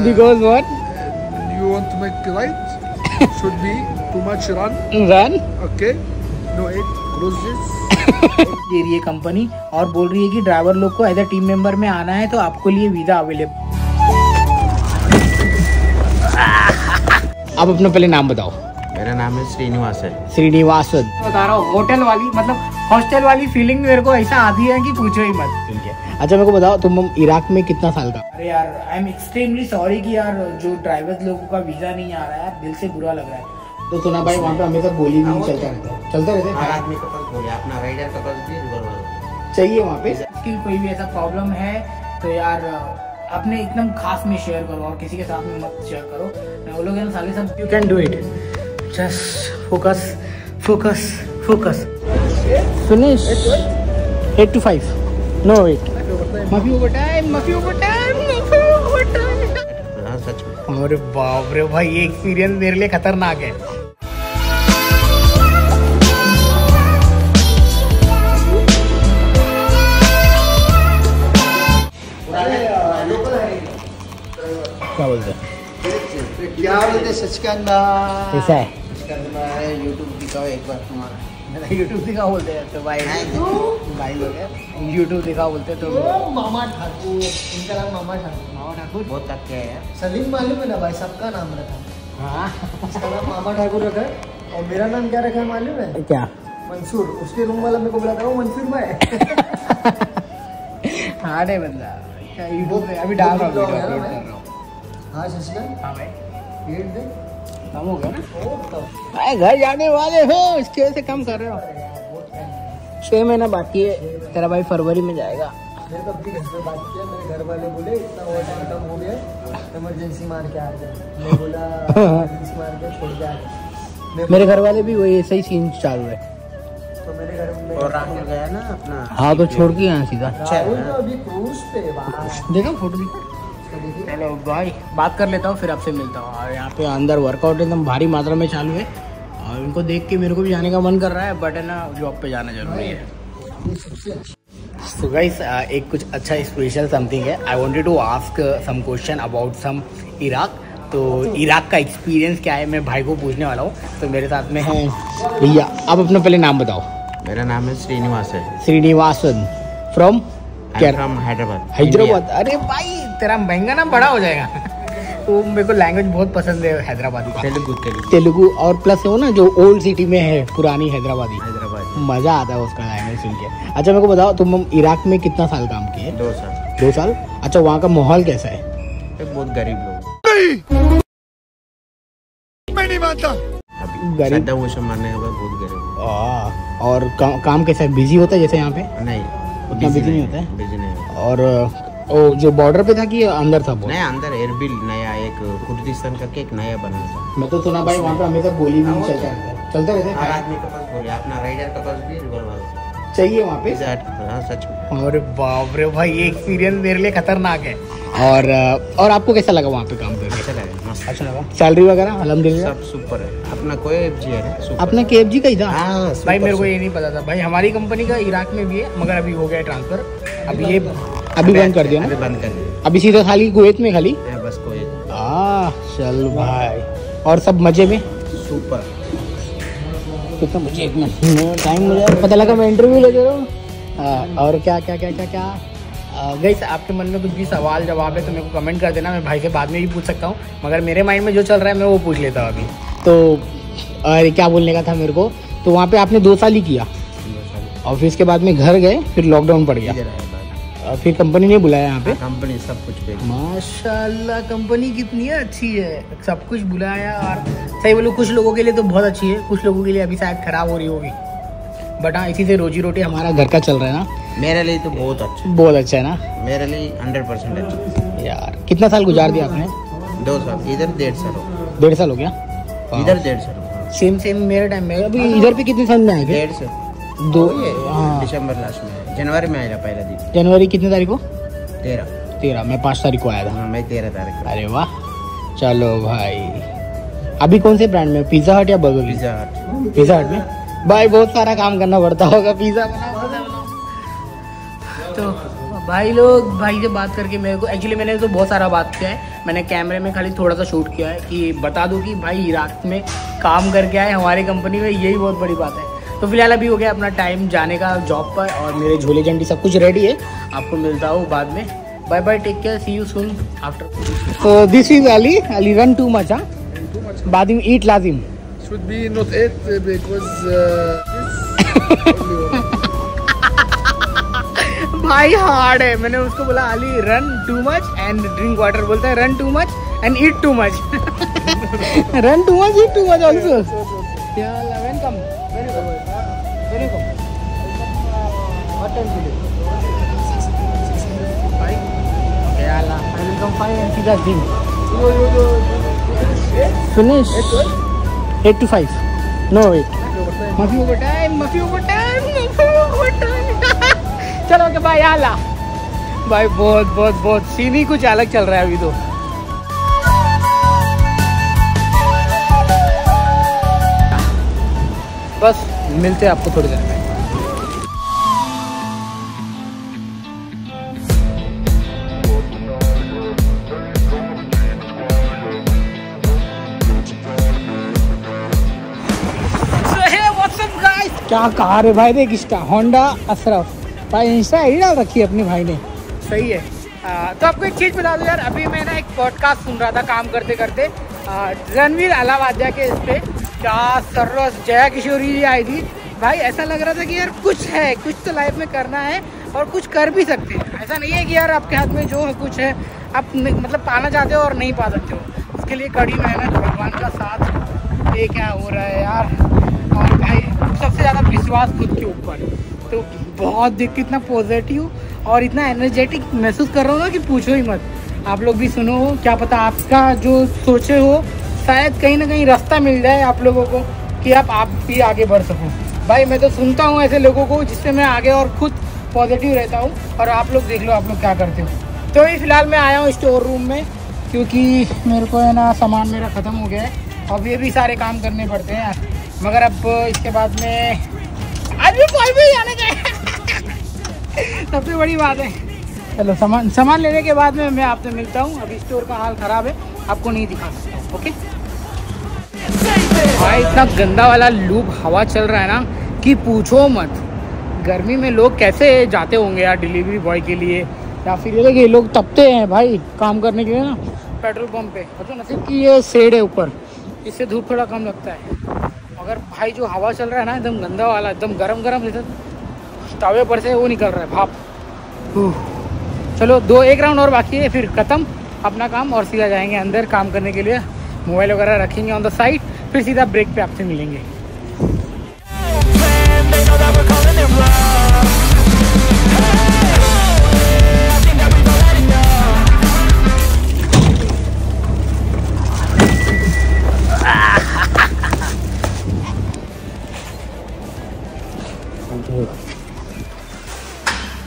Because what? You want to make right? Should be too much run. Run? Okay. No it. Close this. दे रही है company और बोल रही है कि ड्राइवर लोग को एज ए टीम मेंबर में आना है तो आपको लिए वीजा अवेलेबल। आप अपना पहले नाम बताओ। मेरा नाम है श्रीनिवास है। श्रीनिवासन बता रहा हूँ। होटल वाली मतलब हॉस्टल वाली फीलिंग मेरे को ऐसा आती है कि पूछो ही मत। ठीक है, अच्छा मेरे को बताओ तुम इराक में कितना साल का? अरे यार आई एम एक्सट्रीमली सॉरी कि यार जो ड्राइवर्स लोगों का वीजा नहीं आ रहा है, दिल से बुरा लग रहा है। तो सुना भाई वहाँ पे हमेशा गोली भी चलता रहता है। हर आदमी के पास गोली, अपना राइडर के पास भी चाहिए वहाँ पे। कोई भी ऐसा प्रॉब्लम है तो यार अपने एकदम खास में शेयर करो और किसी के साथ में मत शेयर करो। वो लोग साले सब you can do it, just focus focus focus. Finish 8 to 5। No wait, माफी ओवर टाइम, माफी ओवर टाइम, माफी ओवर टाइम। सच में अरे बाप रे भाई, ये एक्सपीरियंस मेरे लिए खतरनाक है। क्या बोलते हैं? क्या बोलते? सच का अंदर ऐसा है। यूट्यूब दिखाओ एक बार तुम्हारा। यूट्यूब दिखाओ बोलते हैं तो भाई भाई लोग यूट्यूब दिखाओ बोलते तो मामा ठाकुर, इनका नाम मामा ठाकुर। मामा ठाकुर बहुत अच्छा है यार। सलीम मालूम है ना भाई, सबका नाम रखा। हाँ, इसका नाम मामा ठाकुर रखा है और मेरा नाम क्या रखा है मालूम है? क्या? मंसूर। उसके रूम वाला मेरे को बोला था वो मंसूर भाई। हाँ रे बंदा, यूट्यूब पे अभी डाल रहा हूँ, अपलोड कर रहा हूँ। हाँ शशिकांत, हाँ भाई पेट दे कम हो गया ना। भाई घर जाने वाले हो, इसकी वजह से कम कर रहे हो। 6 महीना बाकी है तेरा भाई, फरवरी में जाएगा। मेरे को अपनी घर पे बात किया, मेरे घर वाले बोले इतना ओवर टाइम कम हो गया, इमरजेंसी मार के आ गया। मैं बोला इमरजेंसी मार के छोड़ के आ गया। मेरे घर वाले भी वही ऐसा ही सीन चालू है। तो मेरे घर में और राहुल गया ना अपना। हाँ तो छोड़ के यहाँ सीधा। राहुल तो अभी क्रूज पे देखो फोटो दिखा। चलो भाई बात कर लेता हूँ, फिर आपसे मिलता हूँ। और यहाँ पे अंदर वर्कआउट एकदम भारी मात्रा में चालू है और इनको देख के मेरे को भी जाने का मन कर रहा है, बट है ना जॉब पे जाना जरूरी है। So guys, एक कुछ अच्छा स्पेशल समथिंग है। I wanted to ask some question about some Iraq. तो इराक का एक्सपीरियंस क्या है मैं भाई को पूछने वाला हूँ। तो मेरे साथ में है भैया, आप अपना पहले नाम बताओ। मेरा नाम है श्रीनिवास है। Srinivasan from from Hyderabad. हैदराबाद। अरे भाई तेरा महंगा नाम बड़ा हो जाएगा। तो मेरे को लैंग्वेज बहुत पसंद है हैदराबादी का। तेलुगु और प्लस वो ना जो ओल्ड सिटी में है पुरानी हैदराबादी, मजा आता है उसका लैंग्वेज सुन के। अच्छा मेरे को बताओ तुम इराक में कितना साल काम किए? 2 साल। 2 साल। अच्छा वहाँ का माहौल कैसा है? बहुत गरीब लोग। मैं नहीं मानता। गरीब मारने के बाद बहुत गरीब। और काम कैसा है? बिजी होता है जैसे यहाँ पे? नहीं उतना बिजी नहीं होता है। बिजी नहीं होता। और जो बॉर्डर पे था कि अंदर था? नहीं अंदर एयरबिल नया एक कुर्दिस्तान का एक नया बना था। मैं तो सुना भाई वहाँ पे हमेशा गोली भी चलता रहता है। हर आदमी के पास गोली, अपना राइडर के पास भी रिवॉल्वर चाहिए वहाँ पे। हाँ सच में। अरे बाप रे भाई, ये एक्सपीरियंस मेरे लिए खतरनाक है। और आपको कैसा लगा वहाँ पे काम करके? अच्छा लगा, मस्त। अच्छा लगा। सैलरी वगैरह अल्हम्दुलिल्लाह सब सुपर है। अपना कोई FG है ना? अपना KFG का ही था? हाँ भाई मेरे को ये नहीं पता था भाई। हमारी कंपनी का इराक में भी है मगर अभी हो गया ट्रांसफर। अभी ये अभी बंद कर दिया ना? अभी बंद कर दिया। अभी सीधा खाली कुवैत में खाली? बस कोई। चल भाई, और सब मजे में? सुपर। कितना मुझे एक मिनट टाइम मुझे पता लगा मैं इंटरव्यू ले दे रहा हूँ। और क्या क्या क्या क्या क्या गाइस आपके मन में कुछ भी सवाल जवाब है तो मेरे को कमेंट कर देना। मैं भाई से बाद में भी पूछ सकता हूँ, मगर मेरे माइंड में जो चल रहा है मैं वो पूछ लेता हूँ अभी। तो क्या बोलने का था मेरे को, तो वहाँ पे आपने 2 साल ही किया और फिर इसके बाद में घर गए, फिर लॉकडाउन पड़ गया, फिर कंपनी ने बुलाया यहाँ पे? कंपनी सब कुछ पे। माशाल्लाह कंपनी कितनी अच्छी है, सब कुछ बुलाया। और सही बोलो कुछ लोगों के लिए तो बहुत अच्छी है, कुछ लोगों के लिए अभी शायद खराब हो रही होगी, बट हाँ इसी से रोजी रोटी हमारा घर का चल रहा है ना। मेरे लिए तो बहुत अच्छा, बहुत अच्छा है ना? मेरे लिए 100% अच्छा। यार कितना साल गुजार दिया आपने? 2 साल। इधर 1.5 साल हो। 1.5 साल हो गया? इधर 1.5 साल। सेम मेरे टाइम में। अभी इधर पे कितने साल में आए थे? 1.5 साल। 2 दिसंबर लास्ट में, जनवरी में आया पहला दिन। जनवरी कितने तारीख को? 13। मैं 5 तारीख को आया था। हाँ मैं 13 तारीख को। अरे वाह, चलो भाई। अभी कौन से ब्रांड में? पिज्जा हट या बर्गर? पिज्जा हट। पिज्जा हट में भाई बहुत सारा काम करना पड़ता होगा, पिज्जा बनाओ। तो भाई लोग भाई से बात करके मेरे को एक्चुअली मैंने तो बहुत सारा बात किया है, मैंने कैमरे में खाली थोड़ा सा शूट किया है कि बता दूं कि भाई इराक में काम करके आए हमारी कंपनी में, यही बहुत बड़ी बात है। तो फिलहाल अभी हो गया अपना टाइम जाने का जॉब पर और मेरे झोले झंडी सब कुछ रेडी है। आपको मिलता हूँ बाद में। Bye bye, take care, see you soon after. तो this is Ali run too much, बादिम ईट लाजिम should be not it because भाई हार्ड है। मैंने उसको बोला Ali run too much and drink water, बोलता है run too much and eat too much. Run too much, eat too much also. Welcome, welcome. What time today? याला I will come 5 and सीधा gym. Finish 8 to 5। No wait, मफी over time, मफी over time, मफी over time. चलो के भाई आला भाई, बहुत बहुत बहुत सीन ही कुछ अलग चल रहा है अभी तो। बस मिलते हैं आपको थोड़ी देर में। क्या कार है भाई, देख इसका होंडा अशरफ भाई, इंस्टा आईडी डाल रखी है अपनी भाई ने, सही है। तो आपको एक चीज़ बता दूं यार, अभी मैं ना एक पॉडकास्ट सुन रहा था काम करते करते, रणवीर अलावादिया के इस पे, क्या सर्रस जया किशोरी जी आई थी भाई। ऐसा लग रहा था कि यार कुछ है, कुछ तो लाइफ में करना है और कुछ कर भी सकते हैं। ऐसा नहीं है कि यार आपके हाथ में जो है कुछ है आप मतलब पाना चाहते हो और नहीं पा सकते हो। उसके लिए कड़ी मेहनत, भगवान का साथ, ये क्या हो रहा है यार। और भाई सबसे ज़्यादा विश्वास खुद के ऊपर। तो बहुत देख के इतना पॉजिटिव और इतना एनर्जेटिक महसूस कर रहा हूँ ना कि पूछो ही मत। आप लोग भी सुनो, क्या पता आपका जो सोचे हो शायद कहीं ना कहीं रास्ता मिल जाए आप लोगों को कि आप भी आगे बढ़ सको। भाई मैं तो सुनता हूँ ऐसे लोगों को जिससे मैं आगे और खुद पॉजिटिव रहता हूँ। और आप लोग देख लो आप लोग क्या करते हो। तो अभी फ़िलहाल मैं आया हूँ स्टोर रूम में, क्योंकि मेरे को है ना सामान मेरा ख़त्म हो गया है। अब ये भी सारे काम करने पड़ते हैं यार, मगर अब इसके बाद में आज भी कॉल भी जाने चाहिए। सबसे बड़ी बात है। चलो सामान लेने के बाद में मैं आपसे मिलता हूँ। अभी स्टोर का हाल ख़राब है, आपको नहीं दिखा सकता हूँ। ओके भाई, इतना गंदा वाला लूप हवा चल रहा है ना कि पूछो मत। गर्मी में लोग कैसे जाते होंगे यार डिलीवरी बॉय के लिए, या फिर ये देखिए लोग तपते हैं भाई काम करने के लिए ना पेट्रोल पंप पे। तो नसीब की ये शेड है ऊपर, इससे धूप थोड़ा कम लगता है। मगर भाई जो हवा चल रहा है ना एकदम गंदा वाला, एकदम गरम गरम जैसे तवे पर से वो निकल रहा है भाप। चलो एक राउंड और बाकी है, फिर ख़त्म अपना काम और सीधा जाएंगे अंदर काम करने के लिए। मोबाइल वगैरह रखेंगे ऑन द साइड, फिर सीधा ब्रेक पे आपसे मिलेंगे।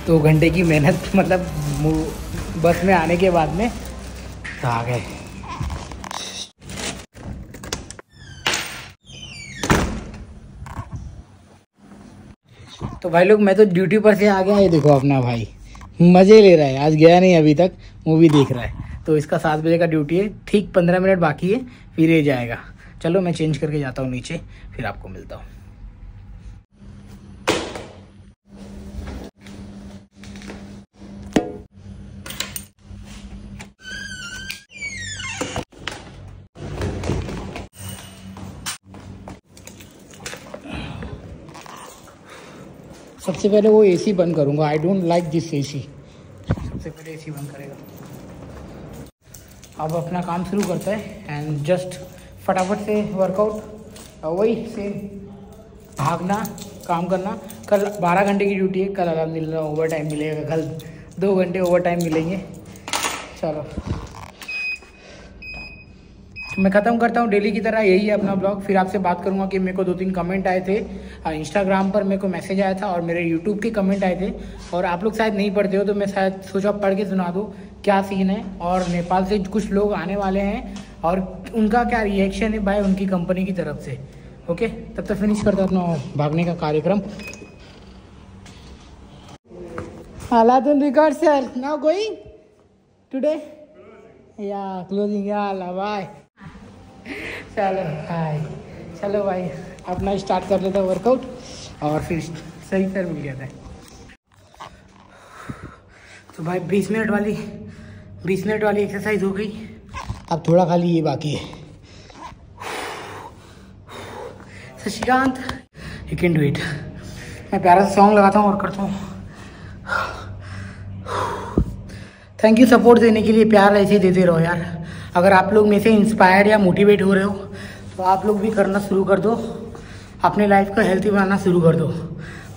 दो घंटे की मेहनत मतलब बस में आने के बाद में तो आ गए। तो भाई लोग मैं तो ड्यूटी पर से आ गया। ये देखो अपना भाई मज़े ले रहा है, आज गया नहीं अभी तक, मूवी देख रहा है। तो इसका 7 बजे का ड्यूटी है, ठीक 15 मिनट बाकी है फिर ये जाएगा। चलो मैं चेंज करके जाता हूँ नीचे, फिर आपको मिलता हूँ। सबसे पहले वो एसी बंद करूँगा। I don't like this AC. सबसे पहले एसी बंद करेगा। अब अपना काम शुरू करता है एंड जस्ट फटाफट से वर्कआउट, वही सेम भागना, काम करना। कल 12 घंटे की ड्यूटी है, कल अल्हम्दुलिल्लाह ओवर टाइम मिलेगा, कल 2 घंटे ओवर टाइम मिलेंगे। चलो मैं ख़त्म करता हूँ। डेली की तरह यही है अपना ब्लॉग। फिर आपसे बात करूँगा कि मेरे को 2-3 कमेंट आए थे इंस्टाग्राम पर, मेरे को मैसेज आया था और मेरे यूट्यूब के कमेंट आए थे और आप लोग शायद नहीं पढ़ते हो, तो मैं शायद सोचा पढ़ के सुना दूँ क्या सीन है। और नेपाल से कुछ लोग आने वाले हैं और उनका क्या रिएक्शन है भाई उनकी कंपनी की तरफ से। ओके तब तक फिनिश करता अपना भागने का कार्यक्रम। Aladun record, sir. Now going today? Yeah, closing. Yeah, bye. चलो भाई, चलो भाई अपना स्टार्ट कर लेता वर्कआउट और फिर सही सर मिल गया था। तो भाई 20 मिनट वाली एक्सरसाइज हो गई। अब थोड़ा खाली ये बाकी है। Shashikant, you can do it. मैं प्यारा सा सॉन्ग लगाता हूँ और करता हूँ। थैंक यू सपोर्ट देने के लिए, प्यार ऐसे ही देते रहो यार। अगर आप लोग में से इंस्पायर या मोटिवेट हो रहे हो तो आप लोग भी करना शुरू कर दो, अपने लाइफ को हेल्थी बनाना शुरू कर दो।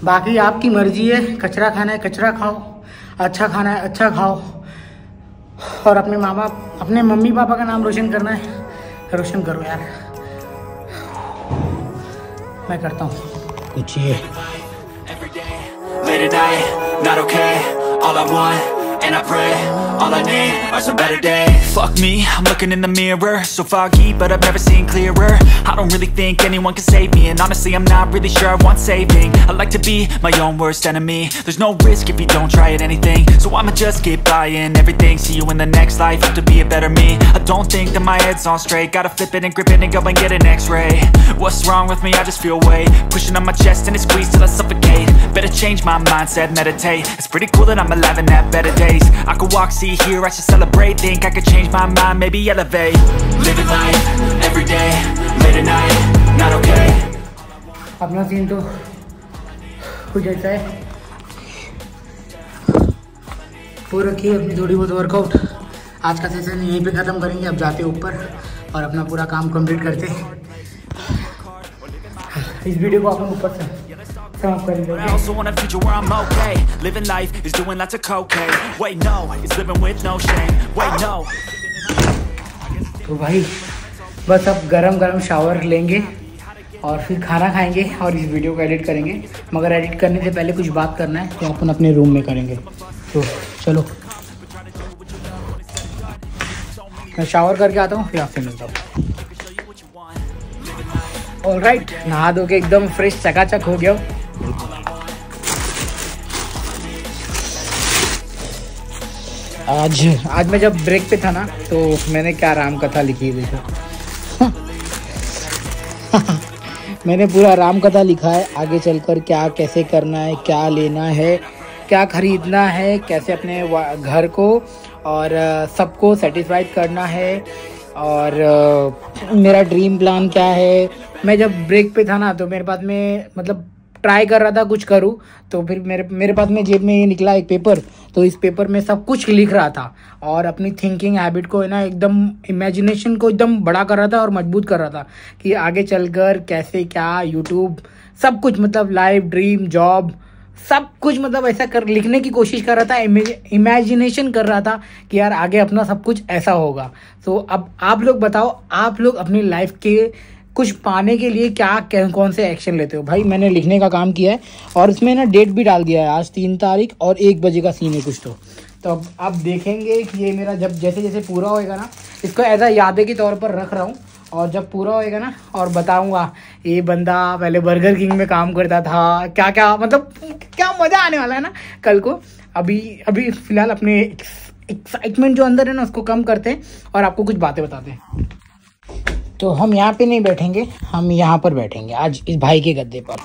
बाकी आपकी मर्जी है, कचरा खाना है कचरा खाओ, अच्छा खाना है अच्छा खाओ, और अपने मम्मी पापा का नाम रोशन करना है रोशन करो यार। मैं करता हूँ कुछ ये। And I pray, all I need are some better days. Fuck me, I'm looking in the mirror, so foggy, but I've never seen clearer. I don't really think anyone can save me, and honestly I'm not really sure I want saving. I like to be my own worst enemy. There's no risk if you don't try at anything, so I'ma just keep buying everything. See you in the next life, have to be a better me. I don't think that my head's on straight, gotta flip it and grip it and go and get an x-ray. What's wrong with me? I just feel weight pushing on my chest and it squeezes till I suffocate. Better change my mindset, meditate. It's pretty cool that I'm alive and have better days. I could walk, see, hear, I should celebrate. Think I could change my mind, maybe elevate. Living life, every day, late at night, not okay. अपना scene तो कुछ ऐसा है। पूरा की अपनी थोड़ी बहुत वर्कआउट। आज का सेशन यहीं पे ख़त्म करेंगे। अब जाते ऊपर और अपना पूरा काम कंप्लीट करते। इस वीडियो को अपन ऊपर से I also want a future where I'm okay. Living life is doing lots of cocaine. Wait, no, it's living with no shame. Wait, no. तो भाई बस अब गरम शावर लेंगे और फिर खाना खाएंगे और इस वीडियो को एडिट करेंगे। मगर एडिट करने से पहले कुछ बात करना है तो अपन अपने रूम में करेंगे। तो चलो मैं शावर करके आता हूँ, फिर आपसे मिलता हूँ। ऑलराइट, नहा धो के एकदम फ्रेश चकाचक हो गया। आज मैं जब ब्रेक पे था ना तो मैंने क्या राम कथा लिखी है देखो। मैंने पूरा राम कथा लिखा है, आगे चलकर क्या कैसे करना है, क्या लेना है, क्या खरीदना है, कैसे अपने घर को और सबको सेटिस्फाइड करना है, और मेरा ड्रीम प्लान क्या है। मैं जब ब्रेक पे था ना तो मेरे पास में मतलब ट्राई कर रहा था कुछ करूँ, तो फिर मेरे पास में जेब में ये निकला एक पेपर। तो इस पेपर में सब कुछ लिख रहा था और अपनी थिंकिंग हैबिट को है ना एकदम इमेजिनेशन को एकदम बड़ा कर रहा था और मजबूत कर रहा था कि आगे चलकर कैसे क्या, यूट्यूब सब कुछ, मतलब लाइफ, ड्रीम, जॉब, सब कुछ मतलब ऐसा लिखने की कोशिश कर रहा था। इमेजिनेशन कर रहा था कि यार आगे अपना सब कुछ ऐसा होगा। तो अब आप लोग बताओ, आप लोग अपनी लाइफ के कुछ पाने के लिए कौन से एक्शन लेते हो। भाई मैंने लिखने का काम किया है और इसमें ना डेट भी डाल दिया है, आज 3 तारीख और 1 बजे का सीन है कुछ। तो अब आप देखेंगे कि ये मेरा जब जैसे पूरा होएगा ना, इसको एज अ यादें के तौर पर रख रहा हूँ, और जब पूरा होएगा ना और बताऊंगा ये बंदा पहले बर्गर किंग में काम करता था, क्या क्या मतलब क्या मज़ा आने वाला है ना कल को। अभी फिलहाल अपने एक्साइटमेंट जो अंदर है ना उसको कम करते हैं और आपको कुछ बातें बताते हैं। तो हम यहाँ पे नहीं बैठेंगे, हम यहाँ पर बैठेंगे आज इस भाई के गद्दे पर।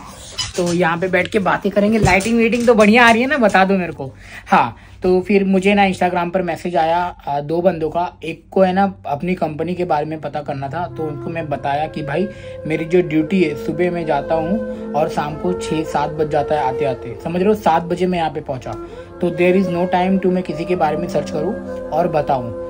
तो यहाँ पे बैठ के बातें करेंगे। लाइटिंग तो बढ़िया आ रही है ना, बता दो मेरे को। हाँ, तो फिर मुझे ना इंस्टाग्राम पर मैसेज आया 2 बंदों का। एक को है ना अपनी कंपनी के बारे में पता करना था, तो उनको मैं बताया कि भाई मेरी जो ड्यूटी है सुबह मैं जाता हूँ और शाम को 6-7 बज जाता है आते आते, समझ रहे हो। 7 बजे मैं यहाँ पे पहुँचा, तो there is no time to मैं किसी के बारे में सर्च करूँ और बताऊँ।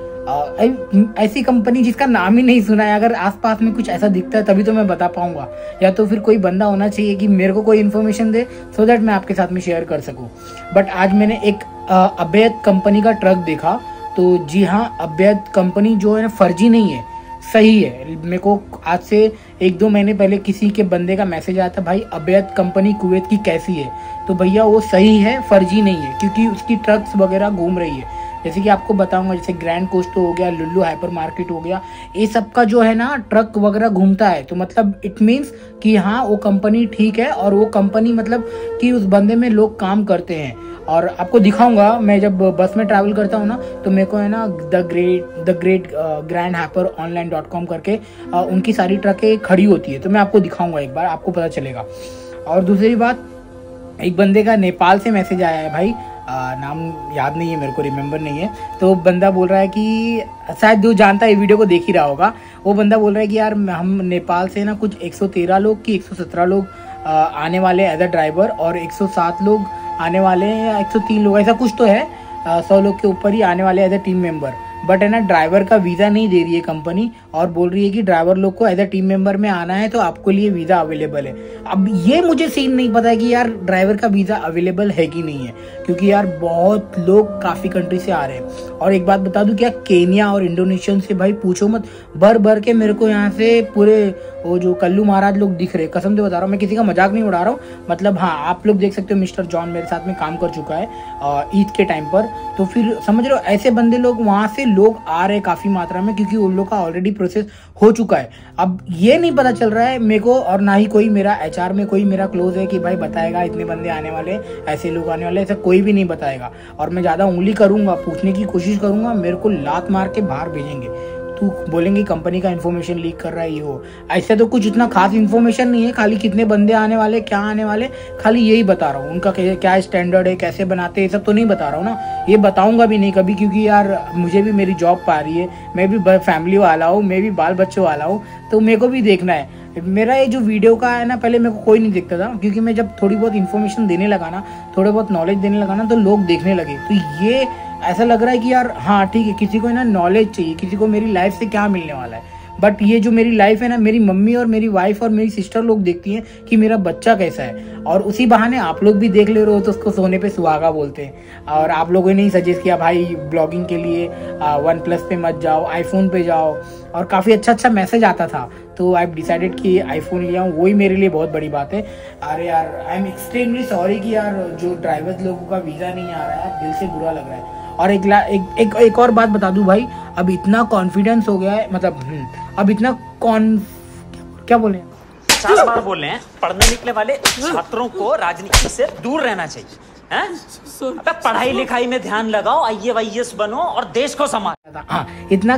ऐसी कंपनी जिसका नाम ही नहीं सुना है, अगर आसपास में कुछ ऐसा दिखता है तभी तो मैं बता पाऊंगा, या तो फिर कोई बंदा होना चाहिए कि मेरे को कोई इन्फॉर्मेशन दे सो दैट मैं आपके साथ में शेयर कर सकूं। बट आज मैंने एक अवैध कंपनी का ट्रक देखा। तो जी हाँ, अवैध कंपनी जो है ना फर्जी नहीं है, सही है। मेरे को आज से 1-2 महीने पहले किसी के बंदे का मैसेज आया था, भाई अवैध कंपनी कुवैत की कैसी है। तो भैया वो सही है, फर्जी नहीं है, क्योंकि उसकी ट्रक्स वगैरह घूम रही है। जैसे कि आपको बताऊंगा, जैसे ग्रैंड कोस्टो हो गया, लुल्लू हाइपर मार्केट हो गया, ये सब का जो है ना ट्रक वगैरह घूमता है। तो मतलब इट मीन्स कि हाँ वो कंपनी ठीक है, और वो कंपनी मतलब कि उस बंदे में लोग काम करते हैं। और आपको दिखाऊंगा, मैं जब बस में ट्रैवल करता हूँ ना, तो मेरे को है ना द ग्रेट ग्रैंड हाइपर ऑनलाइन.com करके उनकी सारी ट्रकें खड़ी होती है। तो मैं आपको दिखाऊंगा एक बार, आपको पता चलेगा। और दूसरी बात, एक बंदे का नेपाल से मैसेज आया है भाई, नाम याद नहीं है मेरे को, रिमेम्बर नहीं है। तो बंदा बोल रहा है कि शायद जो जानता है वीडियो को देख ही रहा होगा, वो बंदा बोल रहा है कि यार हम नेपाल से ना कुछ 113 लोग कि 117 लोग आने वाले एज अ ड्राइवर, और 107 लोग आने वाले हैं या 103 लोग, ऐसा कुछ तो है, 100 लोग के ऊपर ही आने वाले as a team member. But है ना ड्राइवर का वीज़ा नहीं दे रही है कंपनी, और बोल रही है कि ड्राइवर लोग को एज अ टीम मेंबर में आना है तो आपको लिए वीज़ा अवेलेबल है। अब ये मुझे सीन नहीं पता है कि यार ड्राइवर का वीज़ा अवेलेबल है कि नहीं है, क्योंकि यार बहुत लोग काफ़ी कंट्री से आ रहे हैं। और एक बात बता दूं क्या, केन्या और इंडोनेशियन से भाई पूछो मत, भर के मेरे को यहाँ से पूरे वो जो कल्लू महाराज लोग दिख रहे, कसम से बता रहा हूँ, मैं किसी का मजाक नहीं उड़ा रहा हूँ। मतलब हाँ, आप लोग देख सकते हो मिस्टर जॉन मेरे साथ में काम कर चुका है ईद के टाइम पर। तो फिर समझ रहे हो, ऐसे बंदे लोग वहाँ से लोग आ रहे हैं काफ़ी मात्रा में, क्योंकि उन लोग का ऑलरेडी प्रोसेस हो चुका है। अब ये नहीं पता चल रहा है मेरे को, और ना ही कोई मेरा HR में कोई मेरा क्लोज है कि भाई बताएगा इतने बंदे आने वाले, ऐसे लोग आने वाले, ऐसा कोई भी नहीं बताएगा। और मैं ज़्यादा उंगली करूँगा, पूछने की कोशिश करूँगा, मेरे को लात मार के बाहर भेजेंगे। तू बोलेंगे कंपनी का इन्फॉर्मेशन लीक कर रहा है ये हो, ऐसे तो कुछ इतना खास इन्फॉर्मेशन नहीं है, खाली कितने बंदे आने वाले, क्या आने वाले, खाली यही बता रहा हूँ। उनका क्या स्टैंडर्ड है, कैसे बनाते हैं, ये सब तो नहीं बता रहा हूँ ना, ये बताऊंगा भी नहीं कभी, क्योंकि यार मुझे भी मेरी जॉब पा रही है, मैं भी फैमिली वाला हूँ, मैं भी बाल बच्चों वाला हूँ, तो मेरे को भी देखना है। मेरा ये जो वीडियो का है ना, पहले मेरे को कोई नहीं देखता था, क्योंकि मैं जब थोड़ी बहुत इन्फॉर्मेशन देने लगा ना, थोड़े बहुत नॉलेज देने लगा ना, तो लोग देखने लगे। तो ये ऐसा लग रहा है कि यार हाँ ठीक है, किसी को ना नॉलेज चाहिए, किसी को मेरी लाइफ से क्या मिलने वाला है। बट ये जो मेरी लाइफ है ना, मेरी मम्मी और मेरी वाइफ और मेरी सिस्टर लोग देखती हैं कि मेरा बच्चा कैसा है, और उसी बहाने आप लोग भी देख ले रहे हो, तो उसको सोने पे सुहागा बोलते हैं। और आप लोगों ने ही सजेस्ट किया भाई ब्लॉगिंग के लिए OnePlus पे मत जाओ, आईफोन पे जाओ, और काफ़ी अच्छा मैसेज आता था, तो आई डिसाइडेड कि आईफोन लिया हूँ, वही मेरे लिए बहुत बड़ी बात है। अरे यार आई एम एक्सट्रीमली सॉरी कि यार जो ड्राइवर्स लोगों का वीज़ा नहीं आ रहा है, दिल से बुरा लग रहा है। और एक और बात बता दूं भाई, अब इतना कॉन्फिडेंस हो गया है, मतलब अब इतना क्या बोले, 50 बार बोल रहे हैं, पढ़ने निकले वाले छात्रों को राजनीति से दूर रहना चाहिए, हैं? अबे पढ़ाई लिखाई में ध्यान लगाओ, IAS बनो और देश को संभालो। हाँ, इतना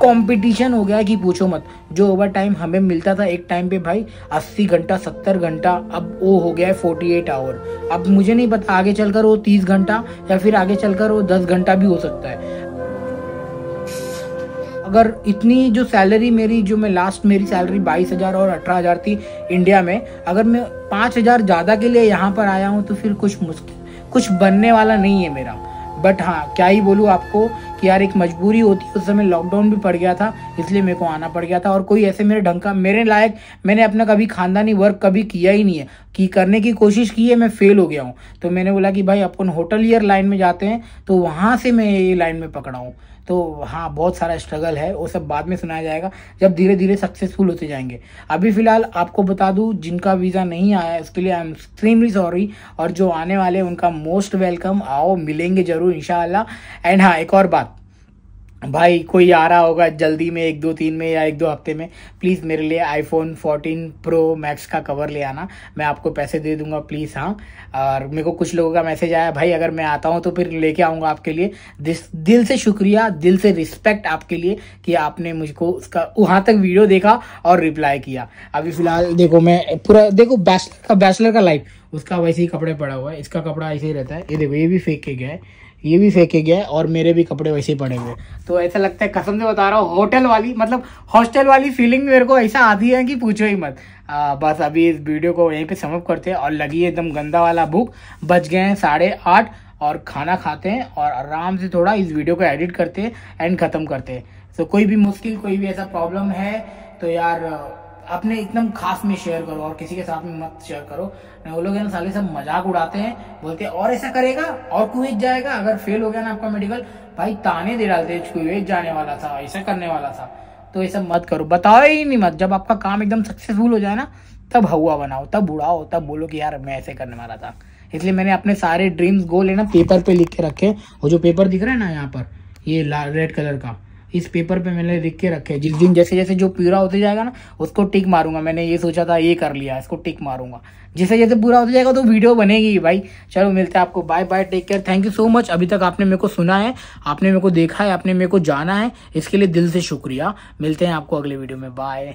कंपटीशन हो गया है कि पूछो मत। जो ओवर टाइम हमें मिलता था एक टाइम पे भाई 80 घंटा 70 घंटा, अब वो हो गया है 48 आवर। अब मुझे नहीं पता आगे चलकर वो 30 घंटा या फिर आगे चलकर वो 10 घंटा भी हो सकता है। अगर इतनी जो सैलरी मेरी, जो मैं लास्ट मेरी सैलरी 22,000 और 18,000 थी इंडिया में, अगर मैं 5,000 ज़्यादा के लिए यहाँ पर आया हूँ, तो फिर कुछ बनने वाला नहीं है मेरा। बट हाँ, क्या ही बोलूँ आपको कि यार एक मजबूरी होती है, उस समय लॉकडाउन भी पड़ गया था, इसलिए मेरे को आना पड़ गया था। और कोई ऐसे मेरे ढंग का, मेरे लायक मैंने अपना कभी खानदानी वर्क कभी किया ही नहीं है, कि करने की कोशिश की है, मैं फेल हो गया हूँ। तो मैंने बोला कि भाई अपन होटलियर लाइन में जाते हैं, तो वहाँ से मैं ये लाइन में पकड़ा हूँ। तो हाँ, बहुत सारा स्ट्रगल है, वो सब बाद में सुनाया जाएगा जब धीरे धीरे सक्सेसफुल होते जाएंगे। अभी फिलहाल आपको बता दूं, जिनका वीज़ा नहीं आया उसके लिए आई एम एक्सट्रीमली सॉरी, और जो आने वाले उनका मोस्ट वेलकम, आओ मिलेंगे जरूर इंशाल्लाह। एंड हाँ, एक और बात भाई, कोई आ रहा होगा जल्दी में 1-2-3 में या 1-2 हफ्ते में, प्लीज़ मेरे लिए iPhone 14 Pro Max का कवर ले आना, मैं आपको पैसे दे दूंगा प्लीज़। हाँ, और मेरे को कुछ लोगों का मैसेज आया भाई, अगर मैं आता हूँ तो फिर लेके आऊँगा आपके लिए। दिल से शुक्रिया, दिल से रिस्पेक्ट आपके लिए कि आपने मुझको उसका वहाँ तक वीडियो देखा और रिप्लाई किया। अभी फिलहाल देखो, मैं पूरा देखो बैचलर का लाइफ, उसका वैसे ही कपड़े पड़ा हुआ है, इसका कपड़ा ऐसे ही रहता है। ये देखो, ये भी फेंक के गया है, ये भी फेंके गया है, और मेरे भी कपड़े वैसे ही पड़े हुए। तो ऐसा लगता है, कसम से बता रहा हूँ, होटल वाली मतलब हॉस्टल वाली फीलिंग मेरे को ऐसा आती है कि पूछो ही मत। बस अभी इस वीडियो को यहीं पे समाप्त करते हैं, और लगी है एकदम गंदा वाला भूख, बज गए हैं 8:30, और खाना खाते हैं और आराम से थोड़ा इस वीडियो को एडिट करते हैं एंड ख़त्म करते हैं। तो कोई भी मुश्किल, कोई भी ऐसा प्रॉब्लम है तो यार अपने एकदम खास में शेयर करो, और किसी के साथ में मत शेयर करो। वो लोग है ना साले सब मजाक उड़ाते हैं, बोलते हैं और ऐसा करेगा और कुवैत जाएगा, अगर फेल हो गया ना आपका मेडिकल, भाई ताने दे डालते हैं, कुवैत जाने वाला था, ऐसा करने वाला था। तो ये सब मत करो, बताओ ही नहीं मत। जब आपका काम एकदम सक्सेसफुल हो जाए ना, तब हवा बनाओ, तब उड़ाओ, तब बोलो कि यार मैं ऐसे करने वाला था। इसलिए मैंने अपने सारे ड्रीम्स गोल है ना पेपर पे लिख के रखे। वो जो पेपर दिख रहा है ना यहाँ पर, ये रेड कलर का, इस पेपर पे मैंने लिख के रखे। जिस दिन जैसे जैसे जो पूरा होते जाएगा ना उसको टिक मारूंगा। मैंने ये सोचा था, ये कर लिया, इसको टिक मारूंगा। जैसे जैसे पूरा होता जाएगा तो वीडियो बनेगी भाई। चलो मिलते हैं आपको, bye bye, take care, thank you so much. अभी तक आपने मेरे को सुना है, आपने मेरे को देखा है, आपने मेरे को जाना है, इसके लिए दिल से शुक्रिया। मिलते हैं आपको अगले वीडियो में, बाय।